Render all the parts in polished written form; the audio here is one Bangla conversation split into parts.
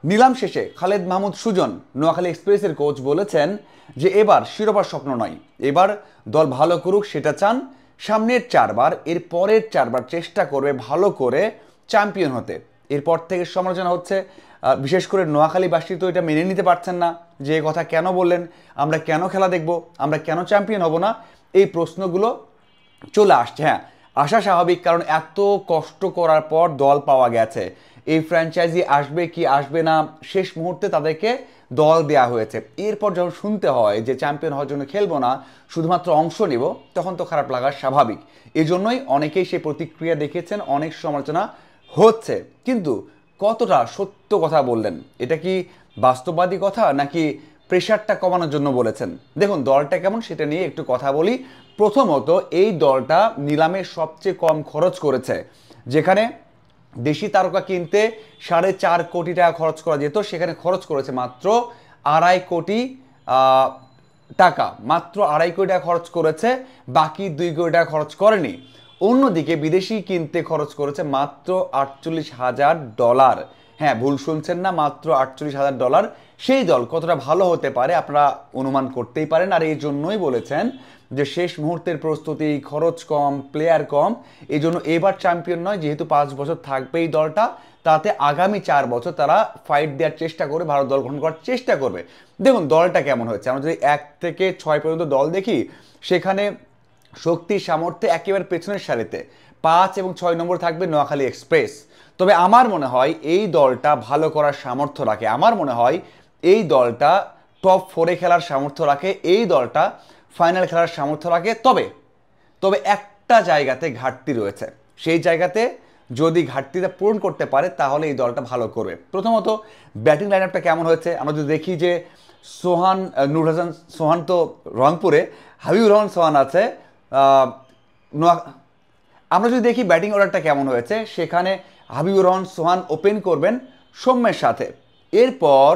নিলাম শেষে খালেদ মাহমুদ সুজন নোয়াখালী এক্সপ্রেসের কোচ বলেছেন যে এবার শিরোপার স্বপ্ন নয়, এবার দল ভালো করুক সেটা চান। সামনের চারবার, এর পরের চারবার চেষ্টা করবে ভালো করে চ্যাম্পিয়ন হতে। এরপর থেকে সমালোচনা হচ্ছে, বিশেষ করে নোয়াখালীবাসী তো এটা মেনে নিতে পারছেন না যে এই কথা কেন বললেন, আমরা কেন খেলা দেখব, আমরা কেন চ্যাম্পিয়ন হব না, এই প্রশ্নগুলো চলে আসছে। হ্যাঁ, আসা স্বাভাবিক, কারণ এত কষ্ট করার পর দল পাওয়া গেছে। এই ফ্র্যাঞ্চাইজি আসবে কি আসবে না, শেষ মুহূর্তে তাদেরকে দল দেয়া হয়েছে। এরপর যখন শুনতে হয় যে চ্যাম্পিয়ন হওয়ার জন্য খেলবো না, শুধুমাত্র অংশ নেব, তখন তো খারাপ লাগা স্বাভাবিক। এই জন্যই অনেকেই সেই প্রতিক্রিয়া দেখেছেন, অনেক সমালোচনা হচ্ছে। কিন্তু কতটা সত্য কথা বললেন, এটা কি বাস্তববাদী কথা নাকি প্রেশারটা কমানোর জন্য বলেছেন? দেখুন দলটা কেমন সেটা নিয়ে একটু কথা বলি। প্রথমত, এই দলটা নিলামে সবচেয়ে কম খরচ করেছে। যেখানে দেশি তারকা কিনতে 4.5 কোটি টাকা খরচ করা যেত, সেখানে খরচ করেছে মাত্র 2.5 কোটি টাকা। মাত্র 2.5 কোটি টাকা খরচ করেছে, বাকি 2 কোটি টাকা খরচ করেনি। অন্যদিকে বিদেশি কিনতে খরচ করেছে মাত্র $48,000। হ্যাঁ, ভুল শুনছেন না, মাত্র $48,000। সেই দল কতটা ভালো হতে পারে আপনারা অনুমান করতেই পারেন। আর এই জন্যই বলেছেন যে শেষ মুহূর্তের প্রস্তুতি, খরচ কম, প্লেয়ার কম, এই জন্য এবার চ্যাম্পিয়ন নয়, যেহেতু 5 বছর থাকবে এই দলটা, তাতে আগামী 4 বছর তারা ফাইট দেওয়ার চেষ্টা করে, ভারত দল গঠন করার চেষ্টা করবে। দেখুন দলটা কেমন হয়েছে, আমরা যদি 1 থেকে 6 পর্যন্ত দল দেখি, সেখানে শক্তি সামর্থ্যে একেবারে পেছনের সারিতে 5 এবং 6 নম্বর থাকবে নোয়াখালী এক্সপ্রেস। তবে আমার মনে হয় এই দলটা ভালো করার সামর্থ্য রাখে, আমার মনে হয় এই দলটা টপ 4-এ খেলার সামর্থ্য রাখে, এই দলটা ফাইনাল খেলার সামর্থ্য রাখে। তবে তবে একটা জায়গাতে ঘাটতি রয়েছে, সেই জায়গাতে যদি ঘাটতিটা পূরণ করতে পারে তাহলে এই দলটা ভালো করবে। প্রথমত ব্যাটিং লাইন আপটা কেমন হয়েছে, আমরা যদি দেখি যে সোহান, নূর হাসান সোহান তো রংপুরে, হাবিবুর রহমান সোহান আছে আমরা যদি দেখি ব্যাটিং অর্ডারটা কেমন হয়েছে, সেখানে হাবিবুর রহমান সোহান ওপেন করবেন সৌম্যের সাথে। এরপর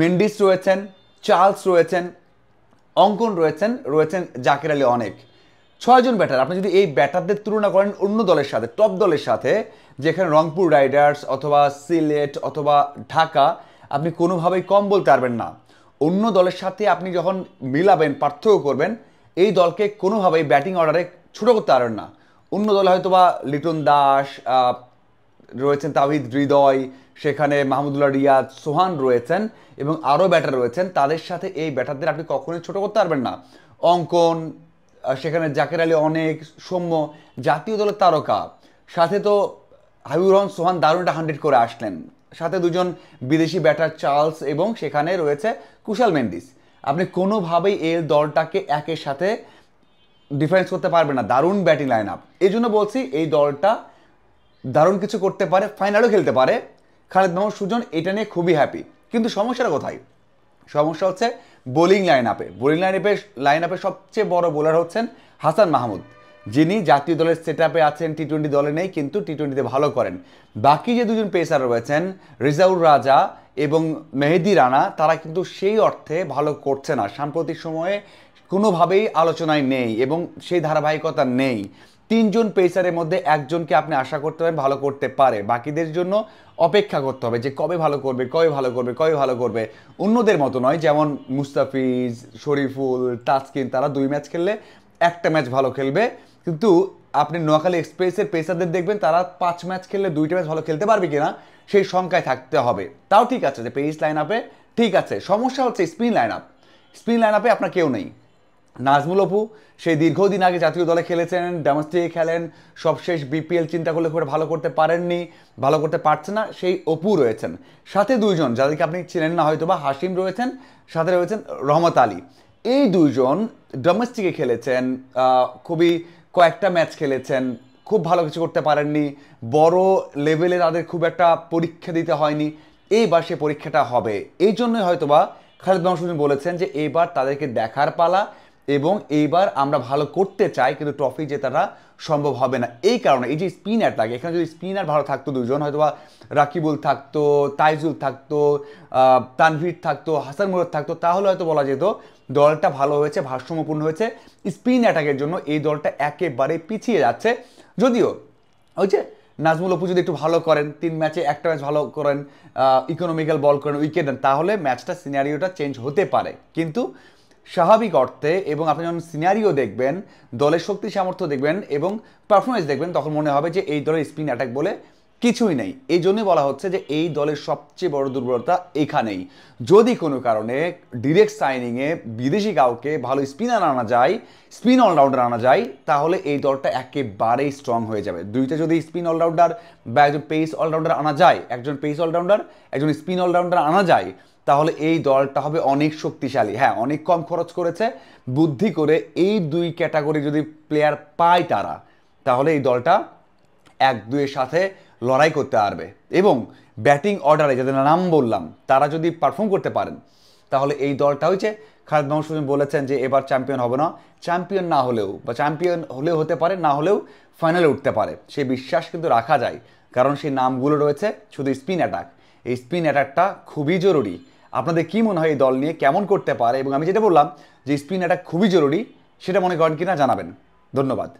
মেন্ডিস রয়েছেন, চার্লস রয়েছেন, অঙ্কন রয়েছেন জাকের আলী অনেক। 6 জন ব্যাটার। আপনি যদি এই ব্যাটারদের তুলনা করেন অন্য দলের সাথে, টপ দলের সাথে, যেখানে রংপুর রাইডার্স অথবা সিলেট অথবা ঢাকা, আপনি কোনোভাবেই কম বলতে পারবেন না। অন্য দলের সাথে আপনি যখন মিলাবেন, পার্থক্য করবেন, এই দলকে কোনোভাবেই ব্যাটিং অর্ডারে ছোট করতে পারবেন না। অন্য দলে হয়তো বা লিটন দাস রয়েছেন, তাওহিদ হৃদয়, সেখানে মাহমুদুল্লাহ রিয়াদ, সোহান রয়েছেন এবং আরও ব্যাটার রয়েছেন, তাদের সাথে এই ব্যাটারদের আপনি কখনোই ছোট করতে পারবেন না। অঙ্কন, সেখানে জাকের আলী অনেক, সৌম্য জাতীয় দলের তারকা, সাথে তো হাবিবুর রহমান সোহান দারুণ একটা 100 করে আসলেন, সাথে 2 জন বিদেশি ব্যাটার চার্লস এবং সেখানে রয়েছে কুশাল মেন্ডিস। আপনি কোনোভাবেই এই দলটাকে একের সাথে ডিফারেন্স করতে পারবেন না। দারুণ ব্যাটিং লাইন আপ, এই জন্য বলছি এই দলটা দারুণ কিছু করতে পারে, ফাইনালও খেলতে পারে। খালেদ মাহমুদ সুজন এটা নিয়ে খুবই হ্যাপি। কিন্তু সমস্যাটা কোথায়? সমস্যা হচ্ছে বোলিং লাইন আপে। বোলিং লাইন আপে সবচেয়ে বড় বোলার হচ্ছেন হাসান মাহমুদ, যিনি জাতীয় দলের সেট আপে আছেন, টি-20 দলে নেই, কিন্তু টি-20তে ভালো করেন। বাকি যে 2 জন পেসার রয়েছেন, রিজাউর রাজা এবং মেহেদি রানা, তারা কিন্তু সেই অর্থে ভালো করছে না, সাম্প্রতিক সময়ে কোনোভাবেই আলোচনায় নেই এবং সেই ধারাবাহিকতা নেই। 3 জন পেসারের মধ্যে একজনকে আপনি আশা করতে পারেন ভালো করতে পারে, বাকিদের জন্য অপেক্ষা করতে হবে যে কবে ভালো করবে, কবে ভালো করবে। অন্যদের মতো নয়, যেমন মুস্তাফিজ, শরীফুল, তাসকিন, তারা 2 ম্যাচ খেললে একটা ম্যাচ ভালো খেলবে। কিন্তু আপনি নোয়াখালী এক্সপ্রেসের পেসারদের দেখবেন তারা 5 ম্যাচ খেললে 2টা ম্যাচ ভালো খেলতে পারবে কিনা সেই সংখ্যায় থাকতে হবে। তাও ঠিক আছে যে পেস লাইন আপে ঠিক আছে, সমস্যা হচ্ছে spin line up. Spin line আপে আপনার কেউ নেই। নাজমুল অপু সেই দীর্ঘদিন আগে জাতীয় দলে খেলেছেন, ডোমেস্টিকে খেলেন, সবশেষ বিপিএল চিন্তা করলে খুব ভালো করতে পারেননি, ভালো করতে পারছে না, সেই অপু রয়েছেন। সাথে 2 জন যাদেরকে আপনি চিনেন না হয়তো বা, হাসিম রয়েছেন, সাথে রয়েছেন রহমত আলী। এই 2 জন ডোমেস্টিকে খেলেছেন, খুবই কয়েকটা ম্যাচ খেলেছেন, খুব ভালো কিছু করতে পারেননি, বড় লেভেলে তাদের খুব একটা পরীক্ষা দিতে হয়নি। এইবার সে পরীক্ষাটা হবে, এই জন্যই হয়তোবা খালেদ মাহমুদ সুজন বলেছেন যে এইবার তাদেরকে দেখার পালা এবং এইবার আমরা ভালো করতে চাই, কিন্তু ট্রফি জেতাটা সম্ভব হবে না। এই কারণে এই যে স্পিনার থাকে, এখানে যদি স্পিনার ভালো থাকতো 2 জন, হয়তোবা রাকিবুল থাকতো, তাইজুল থাকতো, তানভীর থাকতো, হাসান মুরাদ থাকতো, তাহলে হয়তো বলা যেত দলটা ভালো হয়েছে, ভারসাম্যপূর্ণ হয়েছে। স্পিন অ্যাটাকের জন্য এই দলটা একেবারে পিছিয়ে যাচ্ছে। যদিও ওই যে নাজমুল অপু যদি একটু ভালো করেন, 3 ম্যাচে একটা ম্যাচ ভালো করেন, ইকোনমিক্যাল বল করেন, উইকেট দেন, তাহলে ম্যাচটা সিনারিওটা চেঞ্জ হতে পারে। কিন্তু স্বাভাবিক অর্থে এবং আপনি যখন সিনারিও দেখবেন, দলের শক্তি সামর্থ্য দেখবেন এবং পারফরমেন্স দেখবেন, তখন মনে হবে যে এই দলের স্পিন অ্যাটাক বলে কিছুই নেই। এই জন্যই বলা হচ্ছে যে এই দলের সবচেয়ে বড় দুর্বলতা এখানেই। যদি কোনো কারণে ডিরেক্ট সাইনিংয়ে বিদেশি কাউকে ভালো স্পিনার আনা যায়, স্পিন অলরাউন্ডার আনা যায়, তাহলে এই দলটা একেবারেই স্ট্রং হয়ে যাবে। দুইটা যদি স্পিন অলরাউন্ডার বা একজন পেস অলরাউন্ডার আনা যায়, একজন পেস অলরাউন্ডার একজন স্পিন অলরাউন্ডার আনা যায়, তাহলে এই দলটা হবে অনেক শক্তিশালী। হ্যাঁ, অনেক কম খরচ করেছে, বুদ্ধি করে এই দুই ক্যাটাগরি যদি প্লেয়ার পায় তারা, তাহলে এই দলটা 1-2-এর সাথে লড়াই করতে পারবে। এবং ব্যাটিং অর্ডারে যাদের নাম বললাম তারা যদি পারফর্ম করতে পারেন, তাহলে এই দলটা হচ্ছে, খালেদ মাহমুদ সুজন বলেছেন যে এবার চ্যাম্পিয়ন হবে না, চ্যাম্পিয়ন না হলেও বা চ্যাম্পিয়ন হলেও হতে পারে, না হলেও ফাইনালে উঠতে পারে, সেই বিশ্বাস কিন্তু রাখা যায়। কারণ সেই নামগুলো রয়েছে শুধু স্পিন অ্যাটাক, এই স্পিন অ্যাটাকটা খুবই জরুরি। আপনাদের কি মনে হয় এই দল নিয়ে কেমন করতে পারে? এবং আমি যেটা বললাম যে স্পিন অ্যাটাক খুবই জরুরি, সেটা মনে করেন কিনা জানাবেন। ধন্যবাদ।